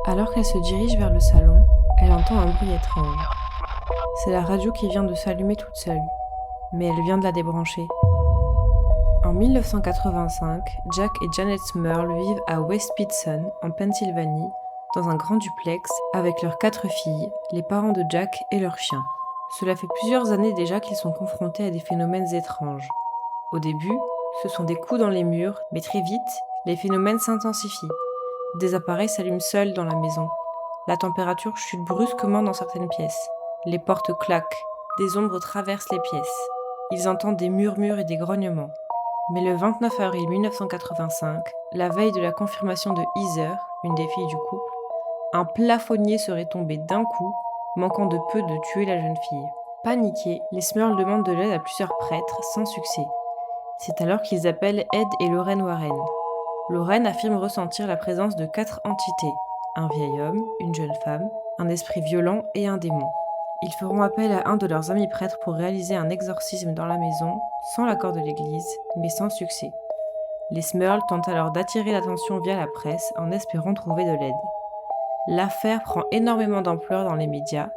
Alors qu'elle se dirige vers le salon, elle entend un bruit étrange. C'est la radio qui vient de s'allumer toute seule, mais elle vient de la débrancher. En 1985, Jack et Janet Smurl vivent à West Pittston, en Pennsylvanie, dans un grand duplex avec leurs 4 filles, les parents de Jack et leur chien. Cela fait plusieurs années déjà qu'ils sont confrontés à des phénomènes étranges. Au début, ce sont des coups dans les murs, mais très vite, les phénomènes s'intensifient. Des appareils s'allument seuls dans la maison. La température chute brusquement dans certaines pièces. Les portes claquent. Des ombres traversent les pièces. Ils entendent des murmures et des grognements. Mais le 29 avril 1985, la veille de la confirmation de Heather, une des filles du couple, un plafonnier serait tombé d'un coup, manquant de peu de tuer la jeune fille. Paniqués, les Smurls demandent de l'aide à plusieurs prêtres, sans succès. C'est alors qu'ils appellent Ed et Lorraine Warren. Lorraine affirme ressentir la présence de 4 entités, un vieil homme, une jeune femme, un esprit violent et un démon. Ils feront appel à un de leurs amis prêtres pour réaliser un exorcisme dans la maison, sans l'accord de l'église, mais sans succès. Les Smurls tentent alors d'attirer l'attention via la presse en espérant trouver de l'aide. L'affaire prend énormément d'ampleur dans les médias,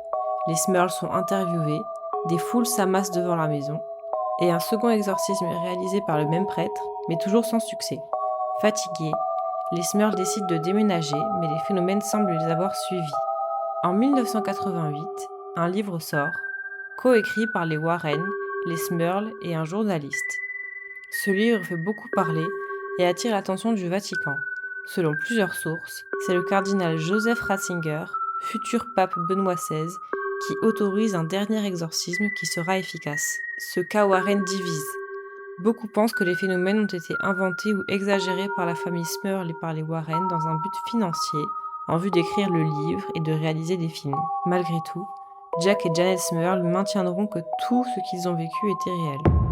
les Smurls sont interviewés, des foules s'amassent devant la maison, et un second exorcisme est réalisé par le même prêtre, mais toujours sans succès. Fatigués, les Smurls décident de déménager, mais les phénomènes semblent les avoir suivis. En 1988, un livre sort, coécrit par les Warren, les Smurls et un journaliste. Ce livre fait beaucoup parler et attire l'attention du Vatican. Selon plusieurs sources, c'est le cardinal Joseph Ratzinger, futur pape Benoît XVI, qui autorise un dernier exorcisme qui sera efficace. Ce cas Warren divise. Beaucoup pensent que les phénomènes ont été inventés ou exagérés par la famille Smurl et par les Warren dans un but financier, en vue d'écrire le livre et de réaliser des films. Malgré tout, Jack et Janet Smurl maintiendront que tout ce qu'ils ont vécu était réel.